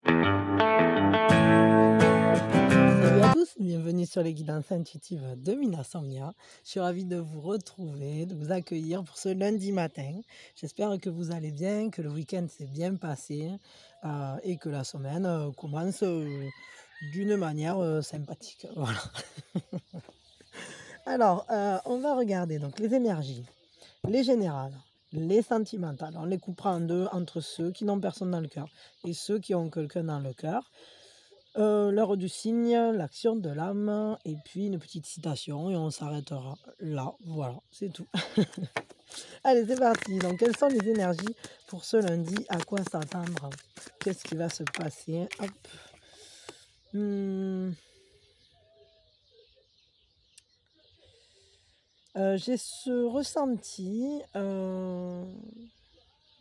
Salut à tous, bienvenue sur les guidances intuitives de Mina Samia. Je suis ravie de vous retrouver, de vous accueillir pour ce lundi matin. J'espère que vous allez bien, que le week-end s'est bien passé et que la semaine commence d'une manière sympathique. Voilà. Alors, on va regarder donc les énergies, les générales, les sentimentales. On les coupera en deux entre ceux qui n'ont personne dans le cœur et ceux qui ont quelqu'un dans le cœur. L'heure du signe, l'action de l'âme et puis une petite citation et on s'arrêtera là. Voilà, c'est tout. Allez, c'est parti. Donc, quelles sont les énergies pour ce lundi? À quoi s'attendre? Qu'est-ce qui va se passer? Hop. J'ai ce ressenti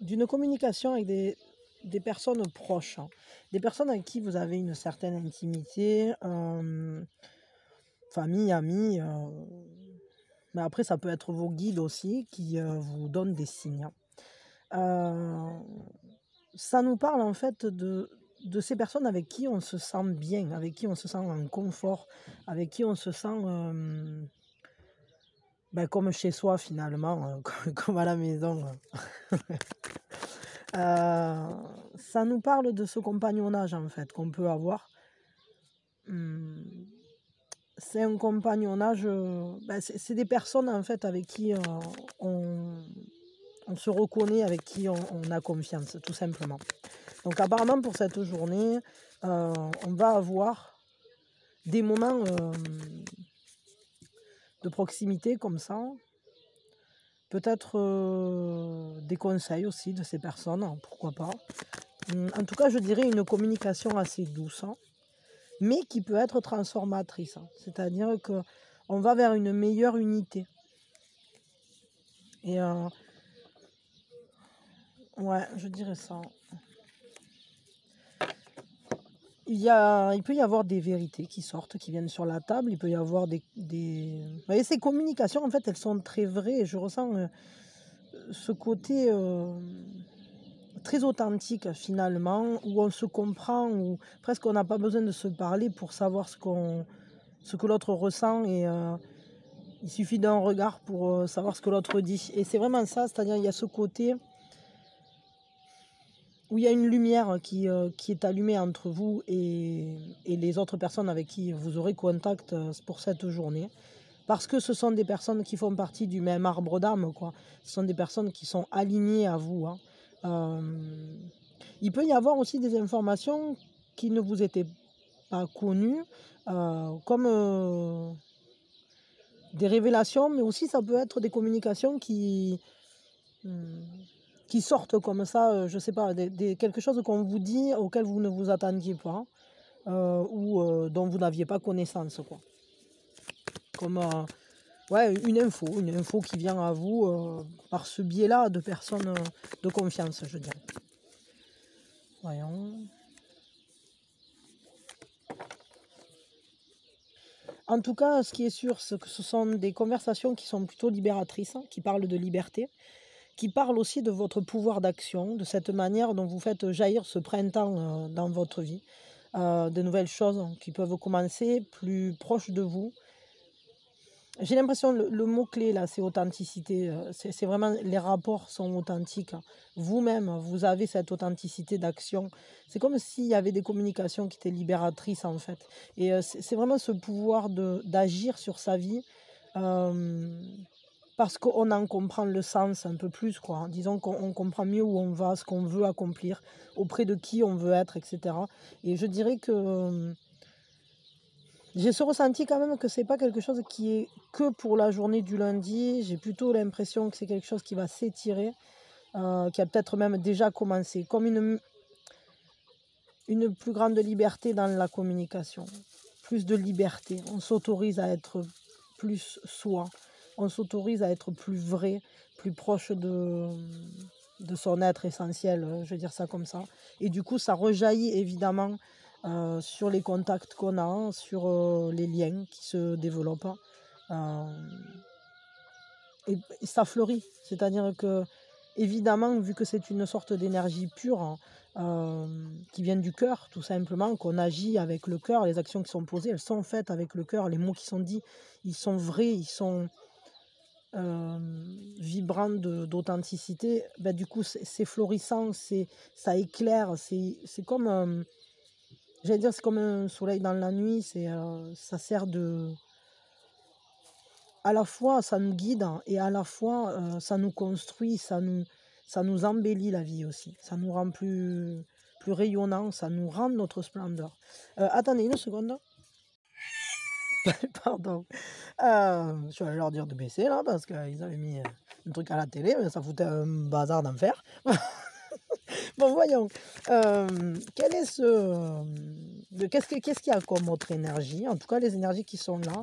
d'une communication avec des personnes proches, hein. Des personnes avec qui vous avez une certaine intimité, famille, amis, mais après ça peut être vos guides aussi qui vous donnent des signes. Ça nous parle en fait de ces personnes avec qui on se sent bien, avec qui on se sent en confort, avec qui on se sent comme chez soi finalement, comme à la maison. Ça nous parle de ce compagnonnage en fait qu'on peut avoir. C'est un compagnonnage, c'est des personnes en fait avec qui on se reconnaît, avec qui on a confiance, tout simplement. Donc apparemment pour cette journée, on va avoir des moments de proximité comme ça. Peut-être des conseils aussi de ces personnes, hein, pourquoi pas. En tout cas, je dirais une communication assez douce, hein, mais qui peut être transformatrice, hein. C'est-à-dire qu'on va vers une meilleure unité. Et ouais, je dirais ça. Il peut y avoir des vérités qui sortent, qui viennent sur la table. Il peut y avoir des... Vous voyez, ces communications, en fait, elles sont très vraies. Et je ressens ce côté très authentique, finalement, où on se comprend, où presque on n'a pas besoin de se parler pour savoir ce que l'autre ressent. Et il suffit d'un regard pour savoir ce que l'autre dit. Et c'est vraiment ça, c'est-à-dire il y a ce côté où il y a une lumière qui est allumée entre vous et les autres personnes avec qui vous aurez contact pour cette journée. Parce que ce sont des personnes qui font partie du même arbre d'âme, quoi. Ce sont des personnes qui sont alignées à vous, hein. Il peut y avoir aussi des informations qui ne vous étaient pas connues, comme des révélations, mais aussi ça peut être des communications qui sortent comme ça, je sais pas, quelque chose qu'on vous dit auquel vous ne vous attendiez pas, ou dont vous n'aviez pas connaissance, quoi. Comme ouais, une info qui vient à vous par ce biais-là de personnes de confiance, je dirais. Voyons. En tout cas, ce qui est sûr, c'est que ce sont des conversations qui sont plutôt libératrices, hein, qui parlent de liberté, qui parle aussi de votre pouvoir d'action, de cette manière dont vous faites jaillir ce printemps dans votre vie, de nouvelles choses qui peuvent commencer plus proches de vous. J'ai l'impression le mot-clé là, c'est authenticité. C'est vraiment, les rapports sont authentiques. Vous-même, vous avez cette authenticité d'action. C'est comme s'il y avait des communications qui étaient libératrices en fait. Et c'est vraiment ce pouvoir d'agir sur sa vie. Parce qu'on en comprend le sens un peu plus, quoi, hein. Disons qu'on comprend mieux où on va, ce qu'on veut accomplir, auprès de qui on veut être, etc. Et je dirais que j'ai ce ressenti quand même que c'est pas quelque chose qui est que pour la journée du lundi. J'ai plutôt l'impression que c'est quelque chose qui va s'étirer, qui a peut-être même déjà commencé, comme une plus grande liberté dans la communication, plus de liberté. On s'autorise à être plus soi, on s'autorise à être plus vrai, plus proche de son être essentiel, je vais dire ça comme ça. Et du coup, ça rejaillit évidemment sur les contacts qu'on a, sur les liens qui se développent. Et ça fleurit, c'est-à-dire que évidemment, vu que c'est une sorte d'énergie pure, hein, qui vient du cœur, tout simplement, qu'on agit avec le cœur, les actions qui sont posées, elles sont faites avec le cœur, les mots qui sont dits, ils sont vrais, ils sont vibrants d'authenticité. Ben, du coup, c'est florissant, ça éclaire, c'est comme, j'allais dire, c'est comme un soleil dans la nuit, ça sert de... À la fois, ça nous guide hein, et à la fois, ça nous construit, ça nous embellit la vie aussi. Ça nous rend plus rayonnant, ça nous rend notre splendeur. Attendez une seconde. Pardon. Je vais aller leur dire de baisser là parce qu'ils avaient mis un truc à la télé, mais ça foutait un bazar d'enfer. Bon, voyons. Quel est qu'est-ce qu'il y a comme autre énergie? En tout cas, les énergies qui sont là,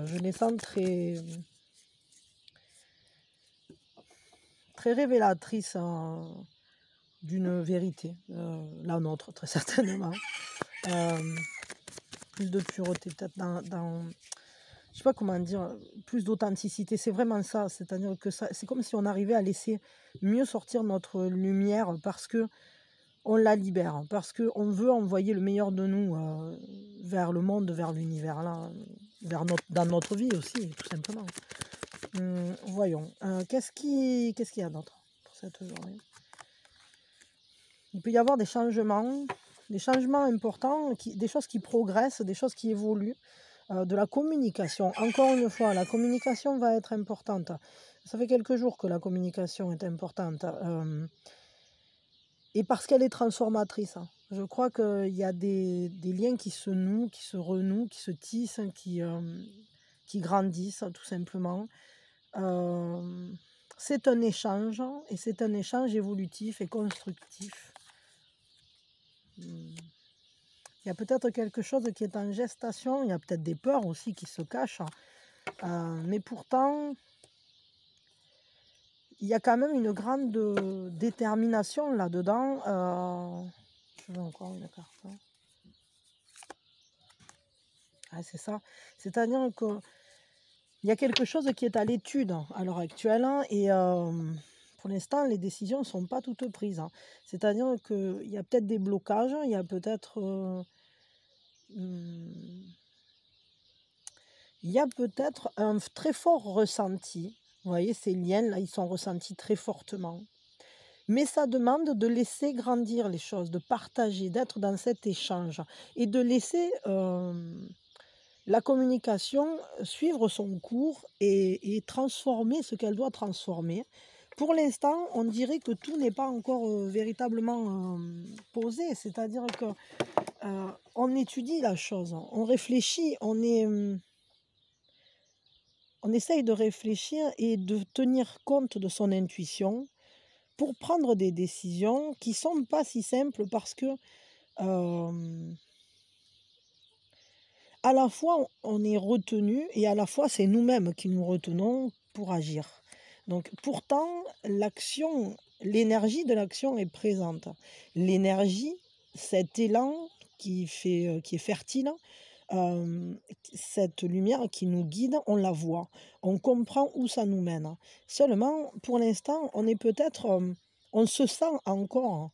je les sens très révélatrices d'une vérité, la nôtre, très certainement. Plus de pureté, peut-être je sais pas comment dire, plus d'authenticité. C'est vraiment ça. C'est-à-dire que c'est comme si on arrivait à laisser mieux sortir notre lumière parce que on la libère, parce qu'on veut envoyer le meilleur de nous vers le monde, vers l'univers, là, dans notre vie aussi, tout simplement. Voyons. Qu'est-ce qu'il y a d'autre pour cette journée? Il peut y avoir des changements importants, des choses qui progressent, des choses qui évoluent, de la communication. Encore une fois, la communication va être importante. Ça fait quelques jours que la communication est importante. Et parce qu'elle est transformatrice. Je crois qu'il y a des liens qui se nouent, qui se renouent, qui se tissent, qui grandissent, tout simplement. C'est un échange, et c'est un échange évolutif et constructif. Il y a peut-être quelque chose qui est en gestation, il y a peut-être des peurs aussi qui se cachent, mais pourtant, il y a quand même une grande détermination là-dedans. Je veux encore une carte. Ah, c'est ça. C'est-à-dire qu'il y a quelque chose qui est à l'étude à l'heure actuelle, et pour l'instant, les décisions ne sont pas toutes prises. C'est-à-dire qu'il y a peut-être des blocages, il y a peut-être... il y a peut-être un très fort ressenti. Vous voyez, ces liens-là, ils sont ressentis très fortement. Mais ça demande de laisser grandir les choses, de partager, d'être dans cet échange et de laisser la communication suivre son cours et transformer ce qu'elle doit transformer. Pour l'instant, on dirait que tout n'est pas encore véritablement posé, c'est-à-dire que on étudie la chose, on réfléchit, on essaye de réfléchir et de tenir compte de son intuition pour prendre des décisions qui ne sont pas si simples parce que à la fois on est retenu et à la fois c'est nous-mêmes qui nous retenons pour agir. Donc pourtant l'énergie de l'action est présente. L'énergie, cet élan qui est fertile, cette lumière qui nous guide, on la voit, on comprend où ça nous mène. Seulement, pour l'instant, on se sent encore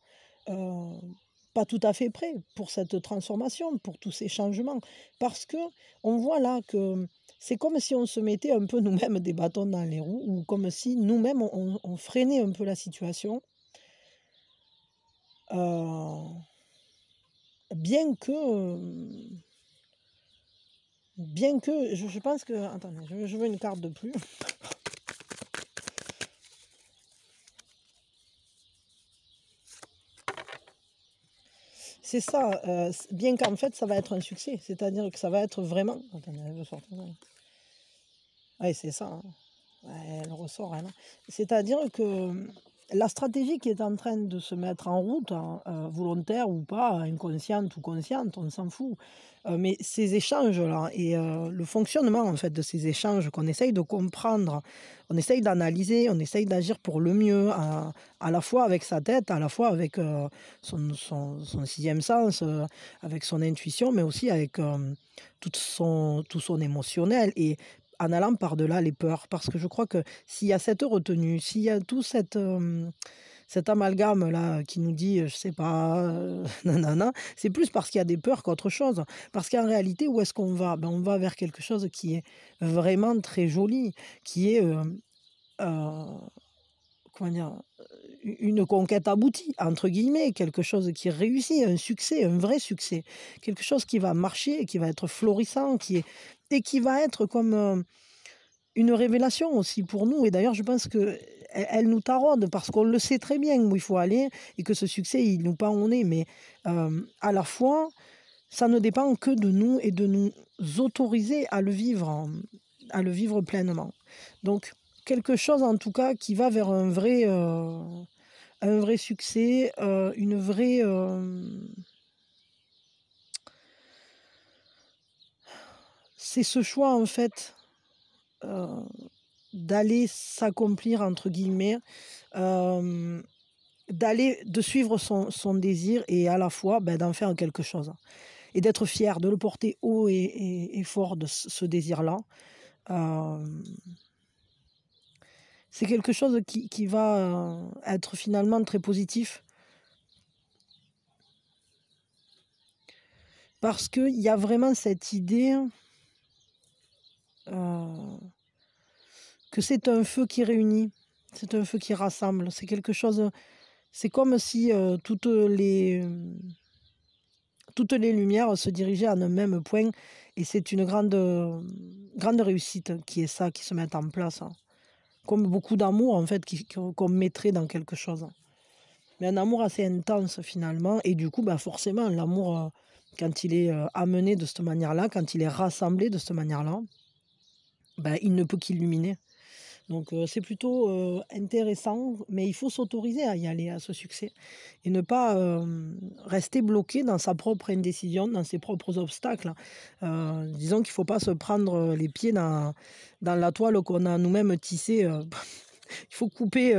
pas tout à fait prêt pour cette transformation, pour tous ces changements, parce que on voit là que c'est comme si on se mettait un peu nous-mêmes des bâtons dans les roues, ou comme si nous-mêmes on freinait un peu la situation. Bien que je pense que... Attendez, je veux une carte de plus. C'est ça, bien qu'en fait ça va être un succès, c'est-à-dire que ça va être vraiment... Attendez, elle veut sortir. Oui, c'est ça. Hein. Ouais, elle ressort, elle. C'est-à-dire que la stratégie qui est en train de se mettre en route, volontaire ou pas, inconsciente ou consciente, on s'en fout. Mais ces échanges-là et le fonctionnement en fait de ces échanges qu'on essaye de comprendre, on essaye d'analyser, on essaye d'agir pour le mieux, à la fois avec sa tête, à la fois avec son sixième sens, avec son intuition, mais aussi avec tout son émotionnel. Et en allant par-delà les peurs. Parce que je crois que s'il y a cette retenue, s'il y a tout cet amalgame-là qui nous dit, je sais pas, nanana, c'est plus parce qu'il y a des peurs qu'autre chose. Parce qu'en réalité, où est-ce qu'on va? Ben, on va vers quelque chose qui est vraiment très joli, qui est, comment dire? Une conquête aboutie, entre guillemets, quelque chose qui réussit, un succès, un vrai succès. Quelque chose qui va marcher, qui va être florissant, et qui va être comme, une révélation aussi pour nous. Et d'ailleurs, je pense qu'elle nous taraude parce qu'on le sait très bien où il faut aller et que ce succès, il nous pend au nez. Mais à la fois, ça ne dépend que de nous et de nous autoriser à le vivre, à le vivre pleinement. Donc, quelque chose en tout cas qui va vers un vrai succès, une vraie... c'est ce choix en fait euh, d'aller s'accomplir entre guillemets, de suivre son désir et à la fois ben, d'en faire quelque chose. Et d'être fier, de le porter haut et fort de ce désir-là. Euh, c'est quelque chose qui va être finalement très positif. Parce qu'il y a vraiment cette idée que c'est un feu qui réunit, c'est un feu qui rassemble. C'est quelque chose, c'est comme si toutes les lumières se dirigeaient à un même point. Et c'est une grande réussite qui est ça, qui se met en place. Comme beaucoup d'amour, en fait, qu'on mettrait dans quelque chose. Mais un amour assez intense, finalement. Et du coup, bah, forcément, l'amour, quand il est amené de cette manière-là, quand il est rassemblé de cette manière-là, bah, il ne peut qu'illuminer. Donc c'est plutôt intéressant, mais il faut s'autoriser à y aller, à ce succès. Et ne pas rester bloqué dans sa propre indécision, dans ses propres obstacles. Disons qu'il ne faut pas se prendre les pieds dans la toile qu'on a nous-mêmes tissée. Il faut couper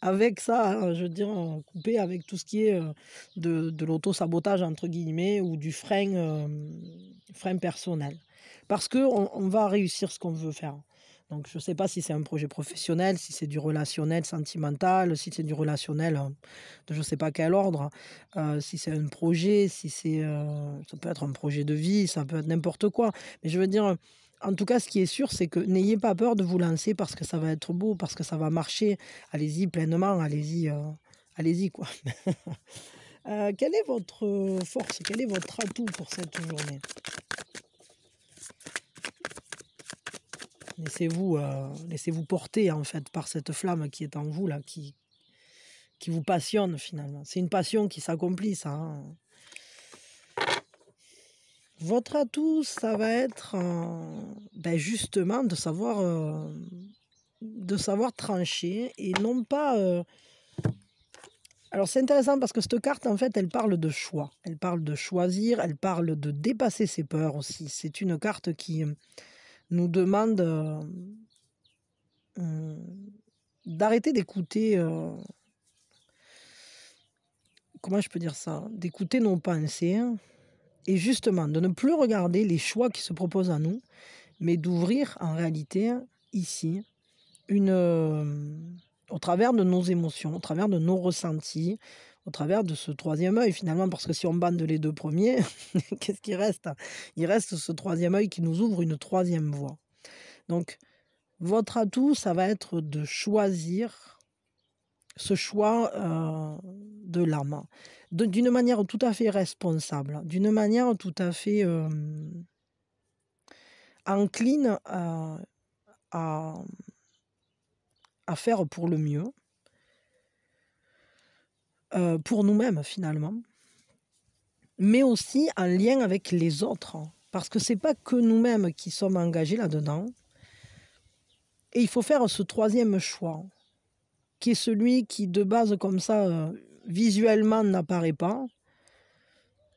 avec ça, hein, je veux dire, couper avec tout ce qui est de l'auto-sabotage, entre guillemets, ou du frein personnel. Parce qu'on on va réussir ce qu'on veut faire. Donc, je ne sais pas si c'est un projet professionnel, si c'est du relationnel, sentimental, si c'est du relationnel de je ne sais pas quel ordre, si c'est un projet, si c'est, ça peut être un projet de vie, ça peut être n'importe quoi. Mais je veux dire, en tout cas, ce qui est sûr, c'est que n'ayez pas peur de vous lancer parce que ça va être beau, parce que ça va marcher. Allez-y pleinement, allez-y quoi. Quelle est votre force? Quel est votre atout pour cette journée? Laissez-vous porter en fait par cette flamme qui est en vous là, qui vous passionne finalement. C'est une passion qui s'accomplit, ça, hein. Votre atout, ça va être ben, justement de savoir trancher et non pas. Alors c'est intéressant parce que cette carte, en fait, elle parle de choix. Elle parle de choisir, elle parle de dépasser ses peurs aussi. C'est une carte qui nous demande d'arrêter d'écouter, comment je peux dire ça, d'écouter nos pensées et justement de ne plus regarder les choix qui se proposent à nous, mais d'ouvrir en réalité ici au travers de nos émotions, au travers de nos ressentis, au travers de ce troisième œil finalement, parce que si on bande les deux premiers, qu'est-ce qui reste? Il reste ce troisième œil qui nous ouvre une troisième voie. Donc, votre atout, ça va être de choisir ce choix de l'âme, d'une manière tout à fait responsable, d'une manière tout à fait encline à faire pour le mieux, pour nous-mêmes finalement, mais aussi en lien avec les autres, parce que c'est pas que nous-mêmes qui sommes engagés là-dedans. Et il faut faire ce troisième choix, qui est celui qui de base comme ça, visuellement n'apparaît pas,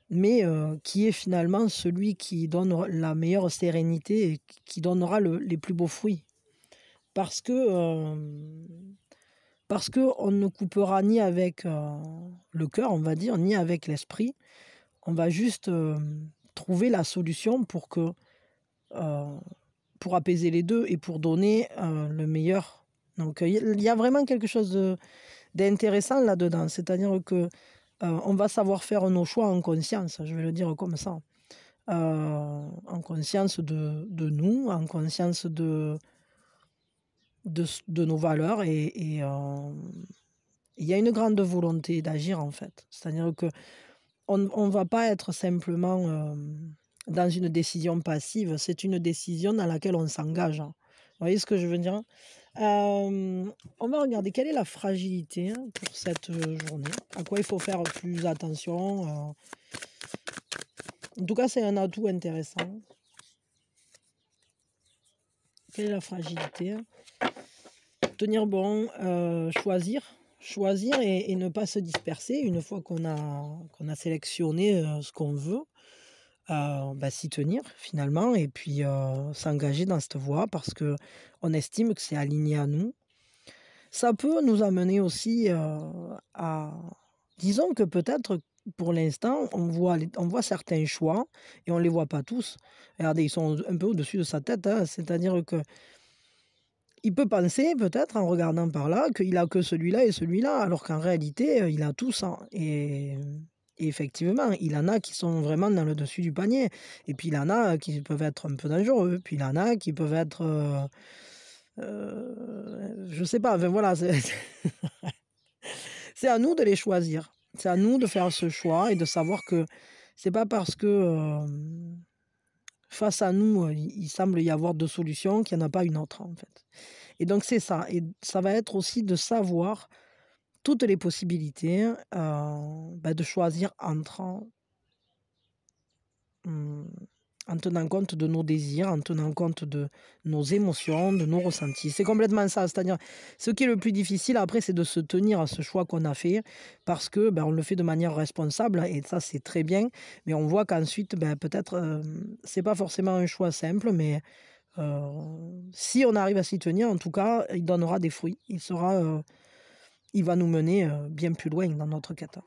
mais qui est finalement celui qui donne la meilleure sérénité et qui donnera les plus beaux fruits. Parce que on ne coupera ni avec le cœur, on va dire, ni avec l'esprit. On va juste trouver la solution pour que pour apaiser les deux et pour donner le meilleur. Donc il y a vraiment quelque chose d'intéressant là-dedans. C'est-à-dire que on va savoir faire nos choix en conscience, je vais le dire comme ça. En conscience de nous, en conscience de nos valeurs et il y a une grande volonté d'agir en fait. C'est-à-dire que on va pas être simplement dans une décision passive, c'est une décision dans laquelle on s'engage. Vous voyez ce que je veux dire? On va regarder quelle est la fragilité pour cette journée, à quoi il faut faire plus attention. En tout cas, c'est un atout intéressant. Quelle est la fragilité? Tenir bon, choisir et ne pas se disperser une fois qu'on a sélectionné ce qu'on veut. S'y tenir finalement et puis s'engager dans cette voie parce que on estime que c'est aligné à nous. Ça peut nous amener aussi à... Disons que peut-être pour l'instant, on voit certains choix et on ne les voit pas tous. Regardez, ils sont un peu au-dessus de sa tête, hein. C'est-à-dire que il peut penser peut-être en regardant par là qu'il a que celui-là et celui-là, alors qu'en réalité, il a tous, hein. Et effectivement, il en a qui sont vraiment dans le dessus du panier. Et puis il en a qui peuvent être un peu dangereux. Puis il en a qui peuvent être, je sais pas. Enfin voilà, c'est à nous de les choisir. C'est à nous de faire ce choix et de savoir que c'est pas parce que face à nous, il semble y avoir deux solutions qu'il n'y en a pas une autre en fait. Et donc c'est ça. Et ça va être aussi de savoir toutes les possibilités de choisir en tenant compte de nos désirs, en tenant compte de nos émotions, de nos ressentis. C'est complètement ça. C'est-à-dire, ce qui est le plus difficile après, c'est de se tenir à ce choix qu'on a fait parce que on le fait de manière responsable et ça, c'est très bien. Mais on voit qu'ensuite, peut-être, c'est pas forcément un choix simple, mais si on arrive à s'y tenir, en tout cas, il donnera des fruits. Il va nous mener bien plus loin dans notre quête.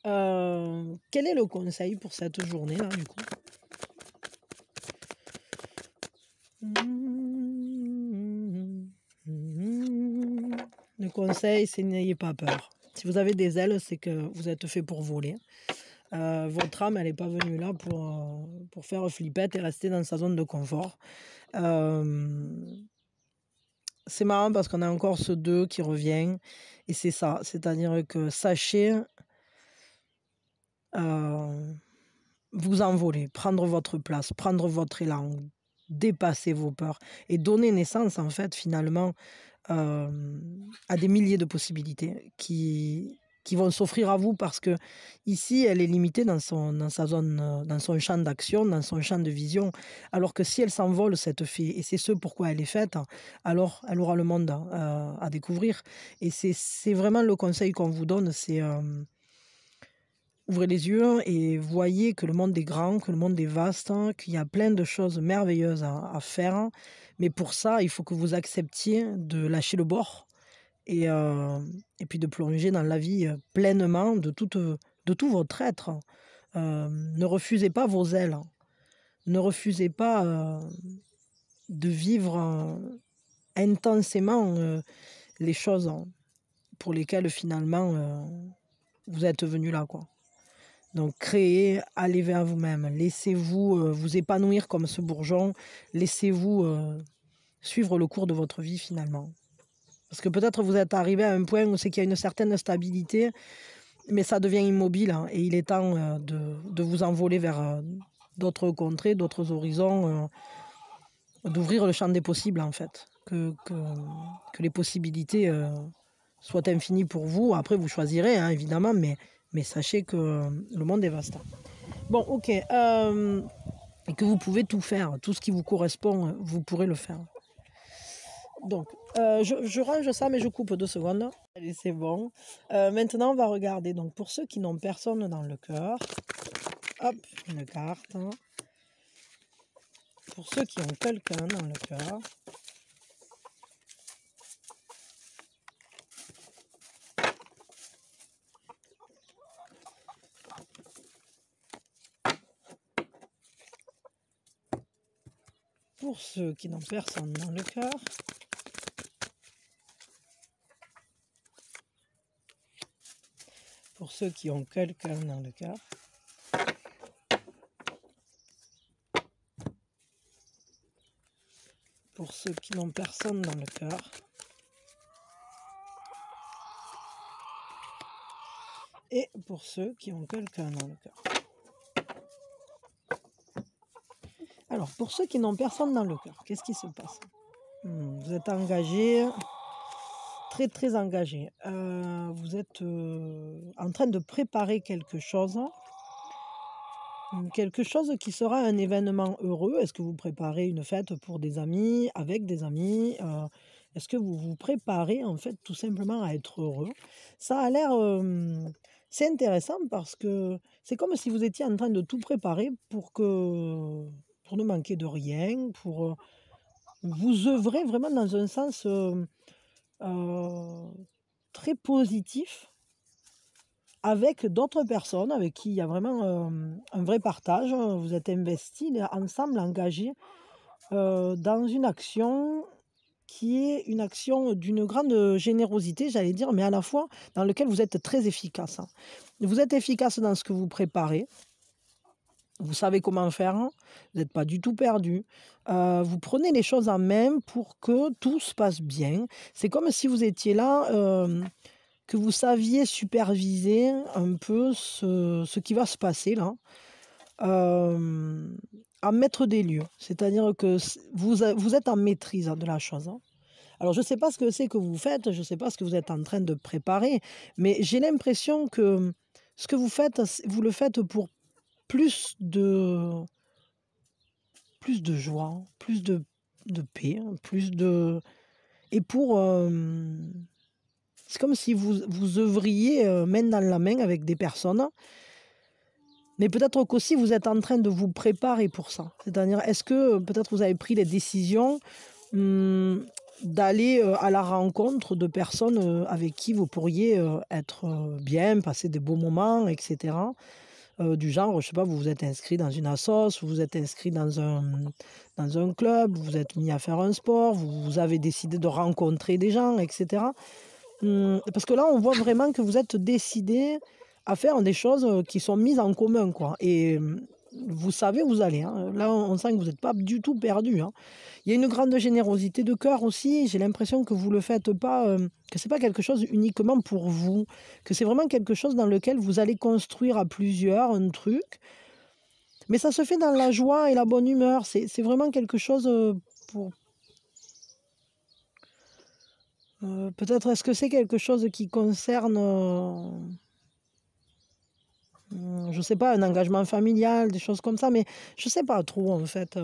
Quel est le conseil pour cette journée-là, du coup? Le conseil, c'est n'ayez pas peur. Si vous avez des ailes, c'est que vous êtes fait pour voler. Votre âme, elle n'est pas venue là pour faire flippette et rester dans sa zone de confort. C'est marrant parce qu'on a encore ce 2 qui revient. Et c'est ça. C'est-à-dire que sachez vous envoler, prendre votre place, prendre votre élan, dépasser vos peurs et donner naissance, en fait, finalement, à des milliers de possibilités qui vont s'offrir à vous parce que ici, elle est limitée dans sa zone, dans son champ d'action, dans son champ de vision. Alors que si elle s'envole, cette fée, et c'est ce pourquoi elle est faite, alors elle aura le monde à découvrir. Et c'est vraiment le conseil qu'on vous donne, c'est ouvrez les yeux et voyez que le monde est grand, que le monde est vaste, qu'il y a plein de choses merveilleuses à faire. Mais pour ça, il faut que vous acceptiez de lâcher le bord et puis de plonger dans la vie pleinement de tout votre être. Ne refusez pas vos ailes. Ne refusez pas de vivre intensément les choses pour lesquelles finalement vous êtes venu là, quoi. Donc créez, allez vers vous-même, laissez-vous vous épanouir comme ce bourgeon, laissez-vous suivre le cours de votre vie finalement. Parce que peut-être vous êtes arrivé à un point où c'est qu'il y a une certaine stabilité, mais ça devient immobile et il est temps de vous envoler vers d'autres contrées, d'autres horizons, d'ouvrir le champ des possibles en fait, que les possibilités soient infinies pour vous. Après vous choisirez évidemment, mais sachez que le monde est vaste. Bon, ok. Et que vous pouvez tout faire. Tout ce qui vous correspond, vous pourrez le faire. Donc, je range ça, mais je coupe 2 secondes. Allez, c'est bon. Maintenant, on va regarder. Donc, pour ceux qui n'ont personne dans le cœur, hop, une carte. Pour ceux qui ont quelqu'un dans le cœur, pour ceux qui n'ont personne dans le cœur. Pour ceux qui ont quelqu'un dans le cœur. Pour ceux qui n'ont personne dans le cœur. Et pour ceux qui ont quelqu'un dans le cœur. Alors, pour ceux qui n'ont personne dans le cœur, qu'est-ce qui se passe? Vous êtes engagé, très très engagé. Vous êtes en train de préparer quelque chose qui sera un événement heureux. Est-ce que vous préparez une fête pour des amis, avec des amis? Est-ce que vous vous préparez en fait tout simplement à être heureux? Ça a l'air... c'est intéressant parce que c'est comme si vous étiez en train de tout préparer pour ne manquer de rien, pour vous œuvrer vraiment dans un sens très positif avec d'autres personnes avec qui il y a vraiment un vrai partage. Vous êtes investis ensemble, engagés dans une action qui est une action d'une grande générosité, j'allais dire, mais à la fois dans laquelle vous êtes très efficace. Vous êtes efficace dans ce que vous préparez. Vous savez comment faire, vous n'êtes pas du tout perdu. Vous prenez les choses en main pour que tout se passe bien. C'est comme si vous étiez là, que vous saviez superviser un peu ce qui va se passer là, en maître des lieux. C'est-à-dire que vous êtes en maîtrise de la chose. Alors, je ne sais pas ce que c'est que vous faites, je ne sais pas ce que vous êtes en train de préparer, mais j'ai l'impression que ce que vous faites, vous le faites pour plus de joie, plus de paix, plus de... Et pour... c'est comme si vous œuvriez main dans la main avec des personnes, mais peut-être qu'aussi vous êtes en train de vous préparer pour ça. C'est-à-dire, est-ce que peut-être vous avez pris les décisions d'aller à la rencontre de personnes avec qui vous pourriez être bien, passer des beaux moments, etc. Du genre, je sais pas, vous vous êtes inscrit dans une assoce, vous vous êtes inscrit dans un club, vous vous êtes mis à faire un sport, vous avez décidé de rencontrer des gens, etc. Parce que là, on voit vraiment que vous êtes décidé à faire des choses qui sont mises en commun, quoi. Et vous savez où vous allez. Là, on sent que vous n'êtes pas du tout perdu. Il y a une grande générosité de cœur aussi. J'ai l'impression que vous ne le faites pas, que ce n'est pas quelque chose uniquement pour vous, que c'est vraiment quelque chose dans lequel vous allez construire à plusieurs un truc. Mais ça se fait dans la joie et la bonne humeur. C'est vraiment quelque chose pour... peut-être est-ce que c'est quelque chose qui concerne... je sais pas, un engagement familial, des choses comme ça, mais je sais pas trop en fait.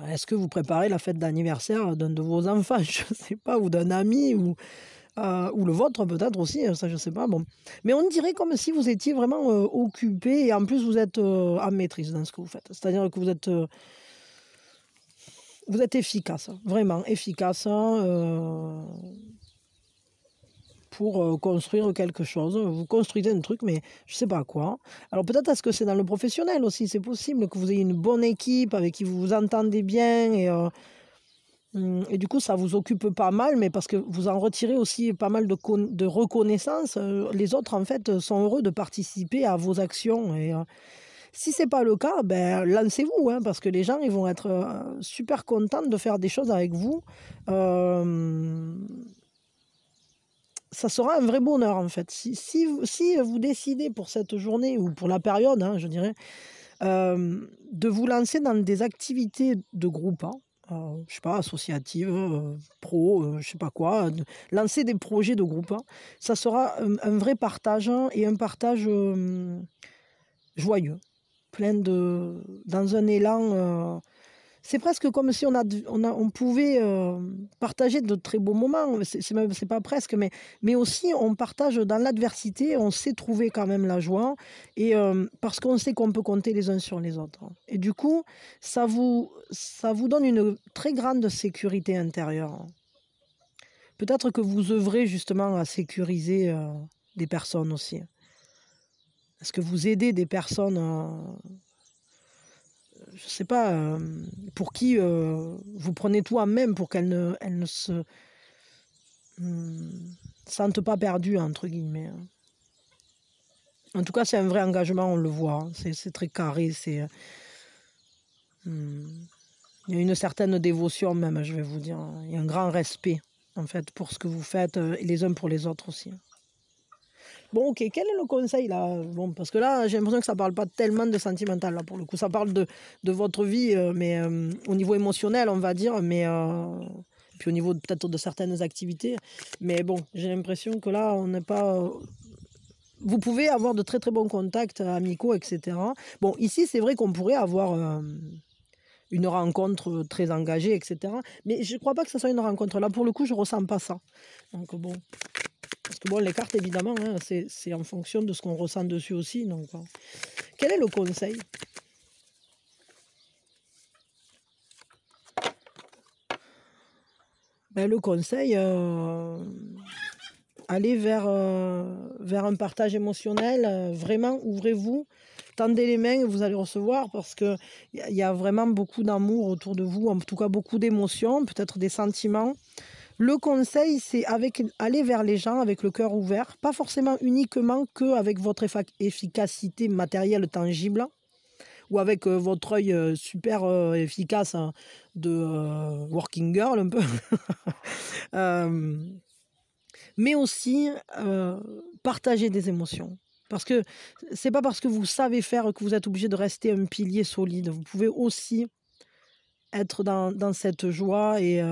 Est-ce que vous préparez la fête d'anniversaire d'un de vos enfants? Je sais pas, ou d'un ami, ou le vôtre peut-être aussi, ça je sais pas. Bon. Mais on dirait comme si vous étiez vraiment occupé et en plus vous êtes en maîtrise dans ce que vous faites. C'est-à-dire que vous êtes efficace, vraiment efficace. Pour construire quelque chose. Vous construisez un truc, mais je ne sais pas quoi. Alors peut-être est-ce que c'est dans le professionnel aussi, c'est possible que vous ayez une bonne équipe avec qui vous vous entendez bien et du coup ça vous occupe pas mal, mais parce que vous en retirez aussi pas mal de reconnaissance. Les autres en fait sont heureux de participer à vos actions et si c'est pas le cas, ben lancez-vous, parce que les gens ils vont être super contents de faire des choses avec vous. Ça sera un vrai bonheur en fait. Si vous décidez pour cette journée ou pour la période, je dirais, de vous lancer dans des activités de groupe, je sais pas, associatives, pro, je sais pas quoi, lancer des projets de groupe, ça sera un vrai partage et un partage joyeux, dans un élan. C'est presque comme si on pouvait partager de très beaux moments. C'est pas presque, mais aussi on partage dans l'adversité, on sait trouver quand même la joie, et parce qu'on sait qu'on peut compter les uns sur les autres. Et du coup, ça vous donne une très grande sécurité intérieure. Peut-être que vous œuvrez justement à sécuriser des personnes aussi. Est-ce que vous aidez des personnes je sais pas, pour qui vous prenez tout en main pour qu'elle ne se sente pas perdue, entre guillemets. En tout cas, c'est un vrai engagement, on le voit. Hein. C'est très carré. Il y a une certaine dévotion même, je vais vous dire. Il y a un grand respect, en fait, pour ce que vous faites, et les uns pour les autres aussi. Bon, ok, quel est le conseil là? Bon, parce que là, j'ai l'impression que ça parle pas tellement de sentimental, là, pour le coup. Ça parle de votre vie, mais au niveau émotionnel, on va dire, mais puis au niveau peut-être de certaines activités. Mais bon, j'ai l'impression que là, on n'est pas... Vous pouvez avoir de très très bons contacts amicaux, etc. Bon, ici, c'est vrai qu'on pourrait avoir une rencontre très engagée, etc. Mais je ne crois pas que ce soit une rencontre. Là, pour le coup, je ne ressens pas ça. Donc bon... Parce que bon, les cartes, évidemment, hein, c'est en fonction de ce qu'on ressent dessus aussi. Donc, quel est le conseil? Ben, le conseil, allez vers un partage émotionnel. Vraiment, ouvrez-vous, tendez les mains, vous allez recevoir parce qu'il y a vraiment beaucoup d'amour autour de vous, en tout cas beaucoup d'émotions, peut-être des sentiments. Le conseil, c'est aller vers les gens avec le cœur ouvert, pas forcément uniquement qu'avec votre efficacité matérielle tangible ou avec votre œil super efficace hein, de working girl un peu, mais aussi partager des émotions. Parce que c'est pas parce que vous savez faire que vous êtes obligé de rester un pilier solide. Vous pouvez aussi être dans cette joie et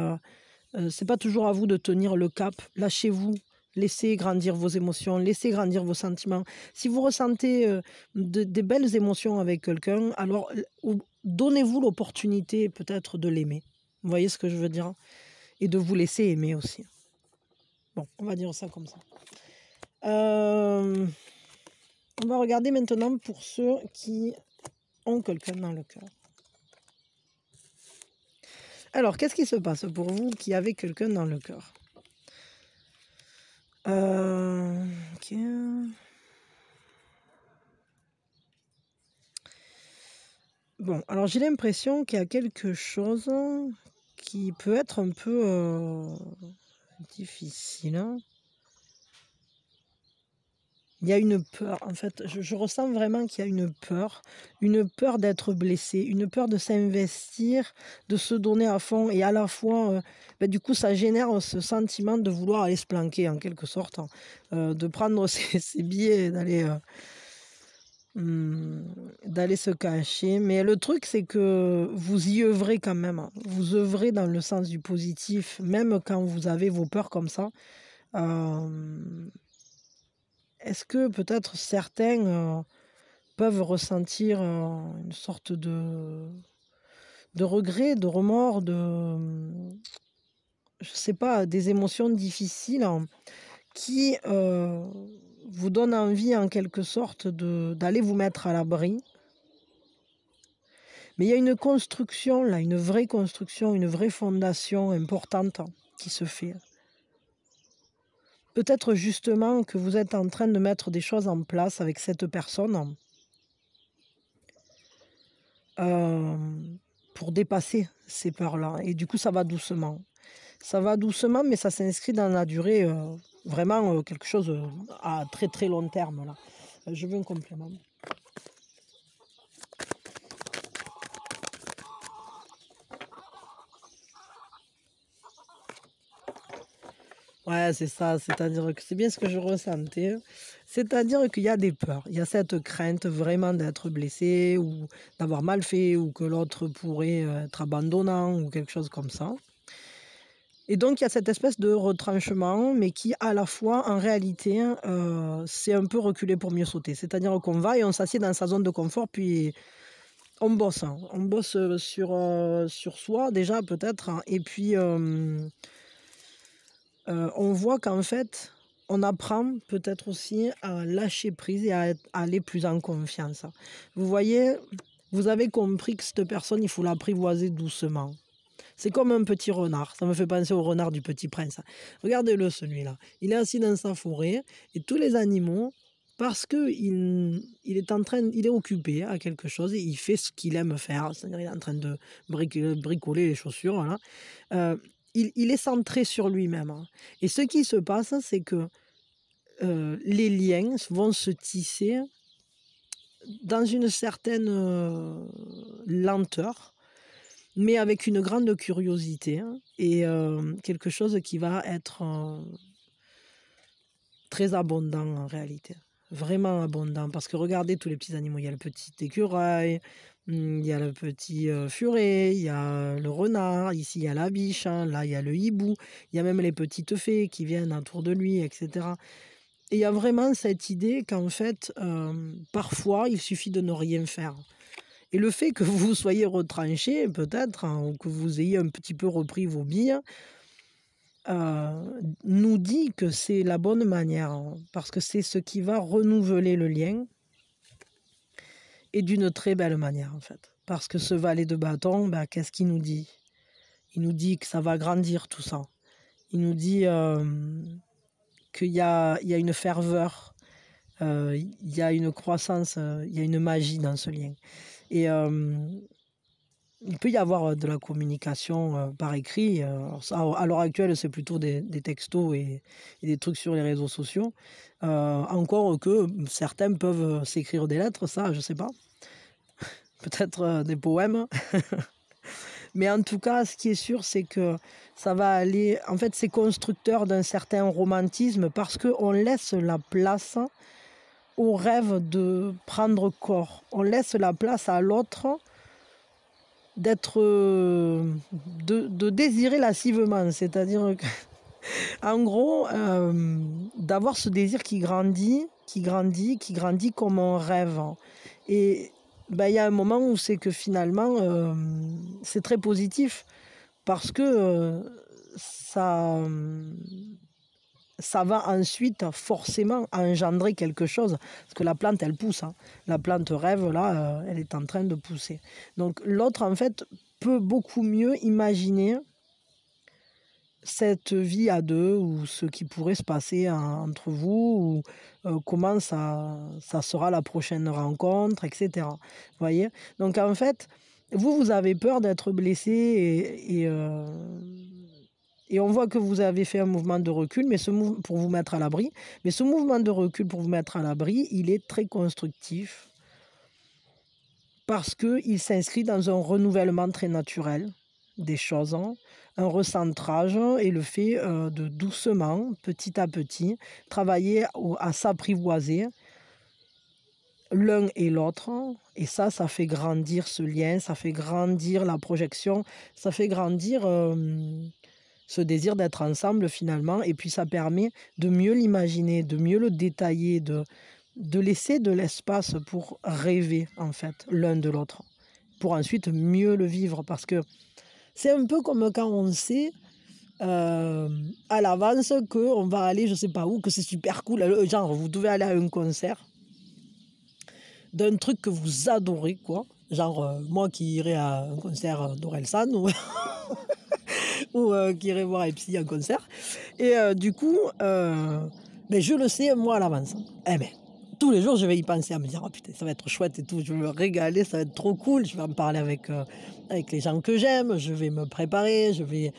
c'est pas toujours à vous de tenir le cap. Lâchez-vous, laissez grandir vos émotions, laissez grandir vos sentiments. Si vous ressentez des belles émotions avec quelqu'un, alors donnez-vous l'opportunité peut-être de l'aimer. Vous voyez ce que je veux dire? Et de vous laisser aimer aussi. Bon, on va dire ça comme ça. On va regarder maintenant pour ceux qui ont quelqu'un dans le cœur. Alors, qu'est-ce qui se passe pour vous qui avez quelqu'un dans le cœur? Ok. Bon, alors j'ai l'impression qu'il y a quelque chose qui peut être un peu difficile. Hein. Il y a une peur, en fait, je ressens vraiment qu'il y a une peur d'être blessé, une peur de s'investir, de se donner à fond, et à la fois, du coup, ça génère ce sentiment de vouloir aller se planquer, en quelque sorte, hein, de prendre ses billets et d'aller se cacher. Mais le truc, c'est que vous y œuvrez quand même, hein. Vous œuvrez dans le sens du positif, même quand vous avez vos peurs comme ça. Est-ce que peut-être certains peuvent ressentir une sorte de regret, de remords, je sais pas, des émotions difficiles hein, qui vous donnent envie en quelque sorte d'aller vous mettre à l'abri. Mais il y a une construction là, une vraie construction, une vraie fondation importante qui se fait. Peut-être justement que vous êtes en train de mettre des choses en place avec cette personne pour dépasser ces peurs-là. Et du coup, ça va doucement. Ça va doucement, mais ça s'inscrit dans la durée, vraiment quelque chose à très très long terme. Là. Je veux un complément. Ouais, c'est ça, c'est-à-dire que c'est bien ce que je ressentais. C'est-à-dire qu'il y a des peurs, il y a cette crainte vraiment d'être blessé ou d'avoir mal fait ou que l'autre pourrait être abandonnant ou quelque chose comme ça. Et donc il y a cette espèce de retranchement, mais qui à la fois en réalité, c'est un peu reculer pour mieux sauter. C'est-à-dire qu'on va et on s'assied dans sa zone de confort, puis on bosse. Hein. On bosse sur soi déjà peut-être, hein, et puis on voit qu'en fait, on apprend peut-être aussi à lâcher prise et à aller plus en confiance. Vous voyez, vous avez compris que cette personne, il faut l'apprivoiser doucement. C'est comme un petit renard. Ça me fait penser au renard du Petit Prince. Regardez-le, celui-là. Il est assis dans sa forêt et tous les animaux parce que il est occupé à quelque chose et il fait ce qu'il aime faire. C'est-à-dire il est en train de bricoler les chaussures, voilà. Il est centré sur lui-même, hein. Et ce qui se passe, c'est que les liens vont se tisser dans une certaine lenteur, mais avec une grande curiosité, hein, et quelque chose qui va être très abondant en réalité. Vraiment abondant, parce que regardez tous les petits animaux. Il y a le petit écureuil, il y a le petit furet, il y a le renard, ici il y a la biche, hein, là il y a le hibou, il y a même les petites fées qui viennent autour de lui, etc. Et il y a vraiment cette idée qu'en fait, parfois, il suffit de ne rien faire. Et le fait que vous soyez retranché, peut-être, hein, ou que vous ayez un petit peu repris vos billes, nous dit que c'est la bonne manière, hein, parce que c'est ce qui va renouveler le lien, et d'une très belle manière, en fait. Parce que ce valet de bâton, bah, qu'est-ce qu'il nous dit? Il nous dit que ça va grandir tout ça. Il nous dit qu'il y a une ferveur, il y a une croissance, il y a une magie dans ce lien. Et il peut y avoir de la communication par écrit. Ça, à l'heure actuelle, c'est plutôt des textos et des trucs sur les réseaux sociaux. Encore que certains peuvent s'écrire des lettres, ça, je sais pas. Peut-être des poèmes. Mais en tout cas, ce qui est sûr, c'est que ça va aller... En fait, c'est constructeur d'un certain romantisme parce qu'on laisse la place au rêve de prendre corps. On laisse la place à l'autre d'être... de désirer lascivement. C'est-à-dire que, en gros, d'avoir ce désir qui grandit comme un rêve. Et ben, y a un moment où c'est que finalement, c'est très positif parce que ça va ensuite forcément engendrer quelque chose. Parce que la plante, elle pousse, hein. La plante rêve, là, elle est en train de pousser. Donc l'autre, en fait, peut beaucoup mieux imaginer cette vie à deux, ou ce qui pourrait se passer entre vous, ou comment ça sera la prochaine rencontre, etc. Vous voyez? Donc en fait, vous avez peur d'être blessé, et on voit que vous avez fait un mouvement de recul mais pour vous mettre à l'abri. Mais ce mouvement de recul pour vous mettre à l'abri, il est très constructif parce qu'il s'inscrit dans un renouvellement très naturel des choses, hein, un recentrage et le fait de doucement, petit à petit, travailler à s'apprivoiser l'un et l'autre. Et ça fait grandir ce lien, ça fait grandir la projection, ça fait grandir ce désir d'être ensemble finalement. Et puis ça permet de mieux l'imaginer, de mieux le détailler, de laisser de l'espace pour rêver en fait l'un de l'autre, pour ensuite mieux le vivre. Parce que c'est un peu comme quand on sait à l'avance qu'on va aller je sais pas où, que c'est super cool. Genre, vous devez aller à un concert d'un truc que vous adorez, quoi. Genre, moi qui irais à un concert d'Orelsan ou qui irais voir Epsi en concert. Et du coup, ben, je le sais, moi, à l'avance. Eh ben, tous les jours, je vais y penser, à me dire, oh putain, ça va être chouette et tout, je vais me régaler, ça va être trop cool, je vais en parler avec les gens que j'aime, je vais me préparer, je vais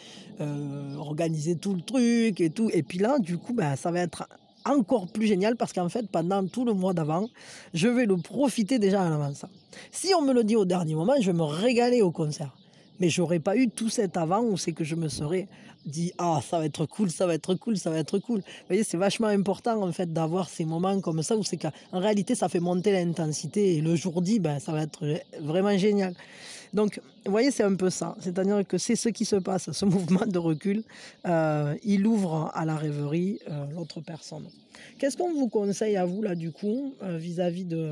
organiser tout le truc et tout. Et puis là, du coup, ben, ça va être encore plus génial parce qu'en fait, pendant tout le mois d'avant, je vais le profiter déjà à l'avance. Si on me le dit au dernier moment, je vais me régaler au concert. Mais j'aurais pas eu tout cet avant où c'est que je me serais dit « Ah, ça va être cool, ça va être cool, ça va être cool ». Vous voyez, c'est vachement important en fait d'avoir ces moments comme ça où c'est qu'en réalité, ça fait monter l'intensité et le jour dit, ben, ça va être vraiment génial. Donc, vous voyez, c'est un peu ça. C'est-à-dire que c'est ce qui se passe, ce mouvement de recul, il ouvre à la rêverie l'autre personne. Qu'est-ce qu'on vous conseille à vous, là, du coup, vis-à-vis de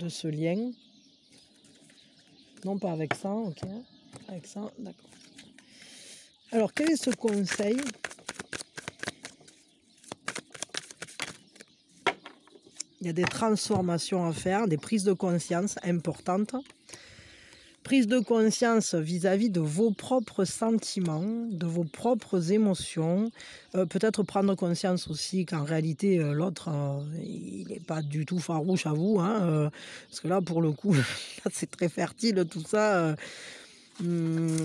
ce lien? Non, pas avec ça, ok. Avec ça, d'accord. Alors, quel est ce conseil? Il y a des transformations à faire, des prises de conscience importantes. Prise de conscience vis-à-vis de vos propres sentiments, de vos propres émotions. Peut-être prendre conscience aussi qu'en réalité, l'autre, il n'est pas du tout farouche à vous, hein, parce que là, pour le coup, là, c'est très fertile tout ça.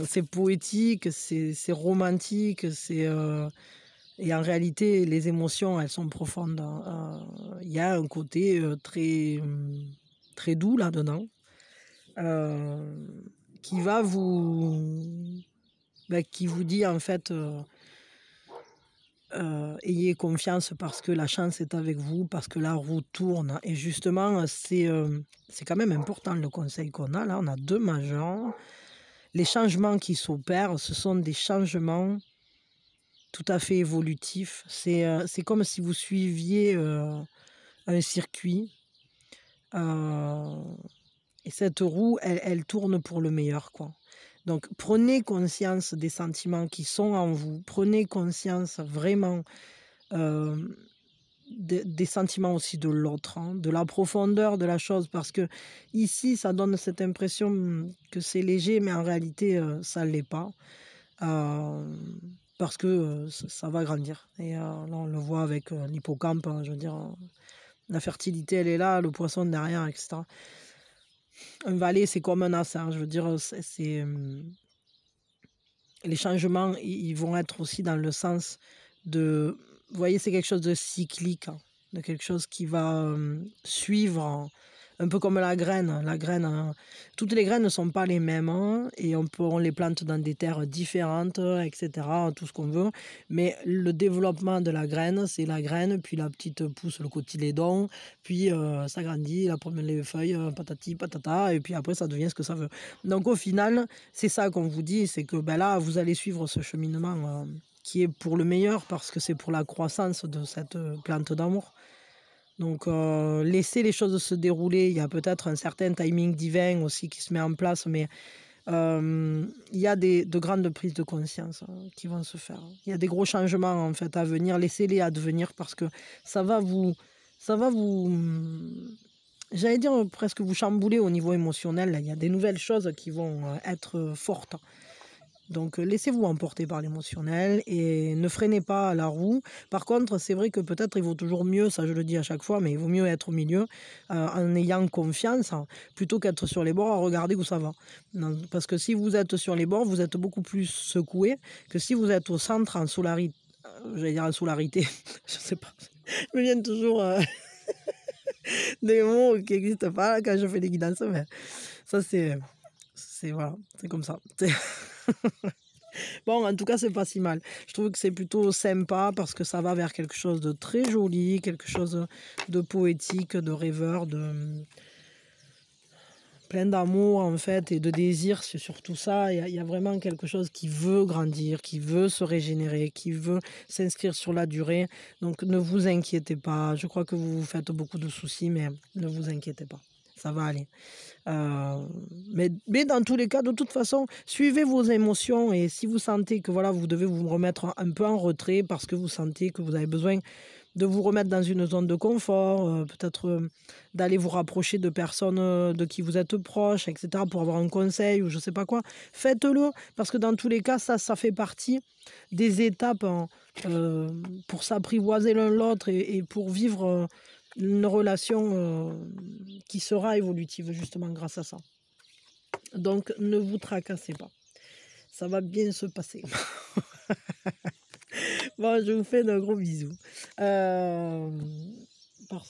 C'est poétique, c'est romantique, et en réalité, les émotions, elles sont profondes, hein. Il y a un côté très doux là-dedans, euh, qui va qui vous dit en fait, ayez confiance parce que la chance est avec vous, parce que la roue tourne. Et justement, c'est quand même important le conseil qu'on a là. On a 2 majeurs. Les changements qui s'opèrent, ce sont des changements tout à fait évolutifs. C'est comme si vous suiviez un circuit. euh, et cette roue, elle tourne pour le meilleur, quoi. Donc, prenez conscience des sentiments qui sont en vous. Prenez conscience vraiment euh, des sentiments aussi de l'autre, hein, de la profondeur de la chose. Parce que ici, ça donne cette impression que c'est léger, mais en réalité, ça ne l'est pas. Euh, Parce que ça va grandir. Et là, on le voit avec l'hippocampe, hein, je veux dire, la fertilité, elle est là, le poisson derrière, etc. Un valet, c'est comme un as, hein, je veux dire, les changements, ils vont être aussi dans le sens de... Vous voyez, c'est quelque chose de cyclique, hein, de quelque chose qui va suivre, hein, un peu comme la graine. La graine, hein, toutes les graines ne sont pas les mêmes, hein, et on les plante dans des terres différentes, etc., tout ce qu'on veut. Mais le développement de la graine, c'est la graine, puis la petite pousse le cotylédon, puis ça grandit, la première les feuilles, patati patata, et puis après ça devient ce que ça veut. Donc au final, c'est ça qu'on vous dit, c'est que ben là, vous allez suivre ce cheminement qui est pour le meilleur parce que c'est pour la croissance de cette plante d'amour. Donc laissez les choses se dérouler. Il y a peut-être un certain timing divin aussi qui se met en place, mais il y a de grandes prises de conscience qui vont se faire. Il y a des gros changements en fait à venir. Laissez-les advenir parce que ça va vous, j'allais dire presque vous chambouler au niveau émotionnel. Là. Il y a des nouvelles choses qui vont être fortes. Donc laissez-vous emporter par l'émotionnel et ne freinez pas la roue. Par contre, c'est vrai que peut-être il vaut toujours mieux, ça je le dis à chaque fois, mais il vaut mieux être au milieu en ayant confiance plutôt qu'être sur les bords à regarder où ça va. Non, parce que si vous êtes sur les bords, vous êtes beaucoup plus secoué que si vous êtes au centre en solarité. J'allais dire en solarité, je sais pas. Je me viens toujours des mots qui n'existent pas là, quand je fais des guidances, mais ça voilà, c'est comme ça. Bon, en tout cas, c'est pas si mal. Je trouve que c'est plutôt sympa parce que ça va vers quelque chose de très joli, quelque chose de poétique, de rêveur, de plein d'amour en fait et de désir. C'est surtout ça. Il y a vraiment quelque chose qui veut grandir, qui veut se régénérer, qui veut s'inscrire sur la durée. Donc, ne vous inquiétez pas. Je crois que vous vous faites beaucoup de soucis, mais ne vous inquiétez pas. Ça va aller. Mais dans tous les cas, de toute façon, suivez vos émotions et si vous sentez que voilà, vous devez vous remettre un peu en retrait parce que vous sentez que vous avez besoin de vous remettre dans une zone de confort, peut-être d'aller vous rapprocher de personnes de qui vous êtes proche, etc., pour avoir un conseil ou je sais pas quoi, faites-le parce que dans tous les cas, ça fait partie des étapes pour s'apprivoiser l'un l'autre et pour vivre une relation qui sera évolutive justement grâce à ça. Donc ne vous tracassez pas. Ça va bien se passer. Bon, je vous fais de gros bisous. Parce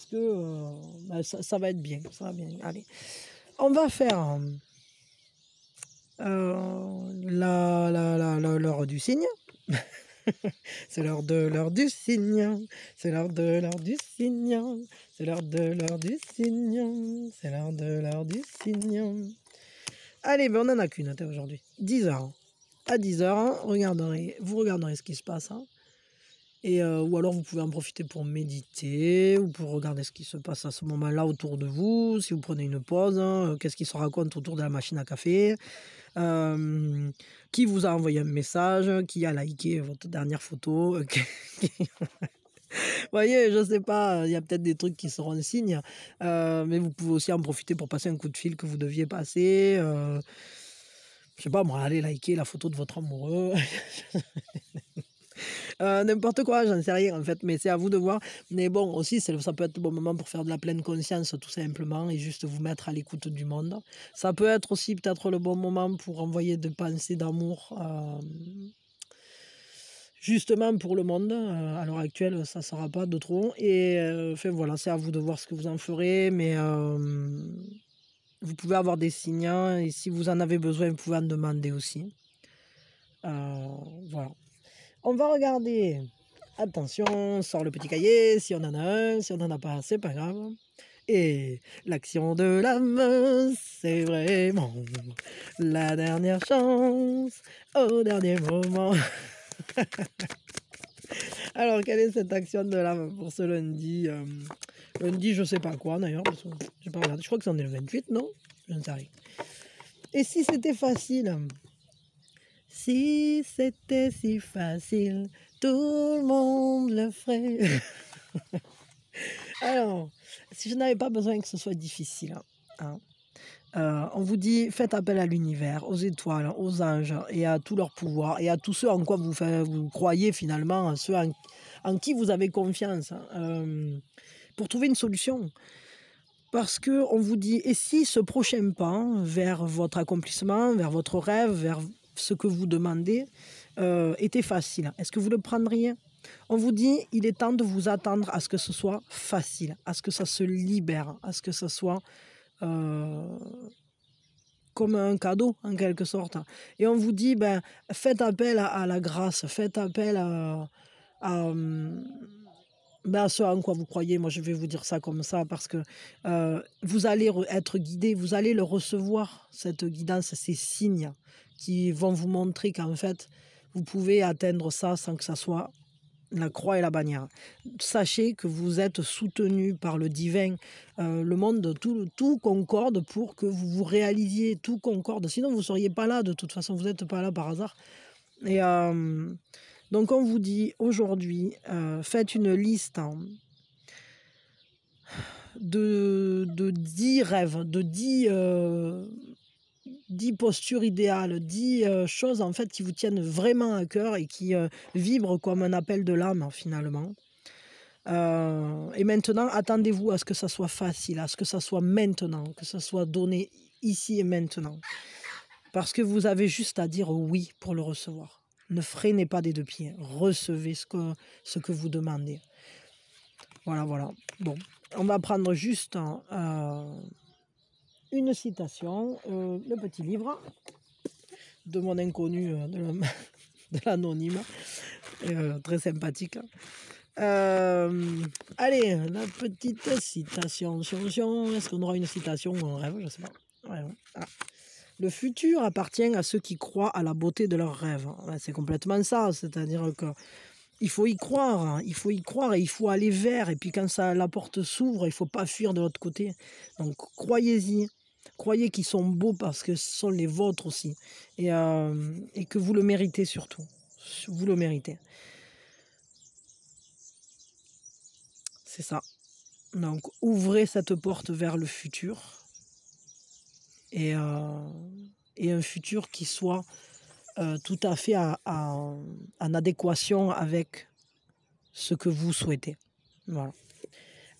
que ça va être bien. Ça va bien. Allez. On va faire l'heure du signe. C'est l'heure du signe. C'est l'heure du signe. C'est l'heure du signe. C'est l'heure du signe. Allez, ben on n'en a qu'une aujourd'hui. 10h. À 10h, vous regarderez ce qui se passe. Hein. Et, ou alors vous pouvez en profiter pour méditer ou pour regarder ce qui se passe à ce moment-là autour de vous. Si vous prenez une pause, hein, qu'est-ce qui se raconte autour de la machine à café. Qui vous a envoyé un message, qui a liké votre dernière photo. Vous voyez, je sais pas, il y a peut-être des trucs qui seront signes, mais vous pouvez aussi en profiter pour passer un coup de fil que vous deviez passer. Je sais pas moi, allez liker la photo de votre amoureux. N'importe quoi, j'en sais rien en fait, mais c'est à vous de voir. Mais bon, aussi, ça peut être le bon moment pour faire de la pleine conscience, tout simplement, et juste vous mettre à l'écoute du monde. Ça peut être aussi peut-être le bon moment pour envoyer des pensées d'amour, justement pour le monde. À l'heure actuelle, ça ne sera pas de trop. Et enfin voilà, c'est à vous de voir ce que vous en ferez, mais vous pouvez avoir des signes, hein, et si vous en avez besoin, vous pouvez en demander aussi. Voilà. On va regarder. Attention, on sort le petit cahier, si on en a un, si on n'en a pas, c'est pas grave. Et l'action de l'âme, c'est vraiment la dernière chance, au dernier moment. Alors, quelle est cette action de l'âme pour ce lundi? Lundi, je sais pas quoi d'ailleurs, parce que j'ai pas regardé. Je crois que c'en est le 28, non? Je ne sais rien. Et si c'était facile? Si c'était si facile, tout le monde le ferait. Alors, si je n'avais pas besoin que ce soit difficile, hein, on vous dit, faites appel à l'univers, aux étoiles, aux anges et à tous leurs pouvoirs et à tous ceux en quoi vous croyez finalement, ceux en qui vous avez confiance, hein, pour trouver une solution. Parce que on vous dit, et si ce prochain pas vers votre accomplissement, vers votre rêve, vers ce que vous demandez, était facile, est-ce que vous le prendriez? On vous dit, il est temps de vous attendre à ce que ce soit facile, à ce que ça se libère, à ce que ça soit comme un cadeau en quelque sorte. Et on vous dit, ben, faites appel à la grâce, faites appel à ce en quoi vous croyez. Moi, je vais vous dire ça comme ça parce que vous allez être guidé, vous allez le recevoir, cette guidance, ces signes qui vont vous montrer qu'en fait, vous pouvez atteindre ça sans que ça soit la croix et la bannière. Sachez que vous êtes soutenu par le divin. Le monde, tout concorde pour que vous vous réalisiez, tout concorde. Sinon, vous ne seriez pas là, de toute façon, vous n'êtes pas là par hasard. Et donc, on vous dit aujourd'hui, faites une liste, hein, de 10 rêves, de 10 postures idéales, 10 choses en fait qui vous tiennent vraiment à cœur et qui vibrent comme un appel de l'âme finalement. Et maintenant, attendez-vous à ce que ça soit facile, à ce que ça soit maintenant, que ça soit donné ici et maintenant. Parce que vous avez juste à dire oui pour le recevoir. Ne freinez pas des deux pieds, recevez ce que vous demandez. Voilà, voilà. Bon, on va prendre juste une citation, le petit livre de mon inconnu, de l'anonyme, très sympathique. Allez, la petite citation. Est-ce qu'on aura une citation ou un rêve? Je sais pas. Ouais, ouais. Ah. Le futur appartient à ceux qui croient à la beauté de leurs rêves. Ouais, c'est complètement ça, c'est-à-dire que il faut y croire, hein. Il faut y croire et il faut aller vers. Et puis quand la porte s'ouvre, il ne faut pas fuir de l'autre côté. Donc croyez-y. Croyez qu'ils sont beaux parce que ce sont les vôtres aussi. Et que vous le méritez surtout. Vous le méritez. C'est ça. Donc ouvrez cette porte vers le futur. Et un futur qui soit tout à fait en adéquation avec ce que vous souhaitez. Voilà.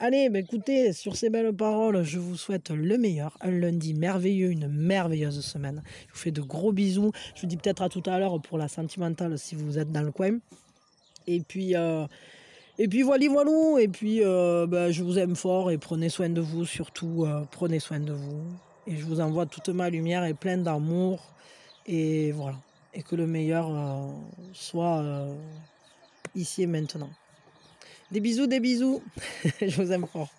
Allez, ben écoutez, sur ces belles paroles, je vous souhaite le meilleur, un lundi merveilleux, une merveilleuse semaine. Je vous fais de gros bisous. Je vous dis peut-être à tout à l'heure pour la sentimentale si vous êtes dans le coin. Et puis voilà, voilou. Et puis ben, je vous aime fort et prenez soin de vous, surtout prenez soin de vous. Et je vous envoie toute ma lumière et plein d'amour. Et voilà. Et que le meilleur soit ici et maintenant. Des bisous, des bisous. Je vous aime fort.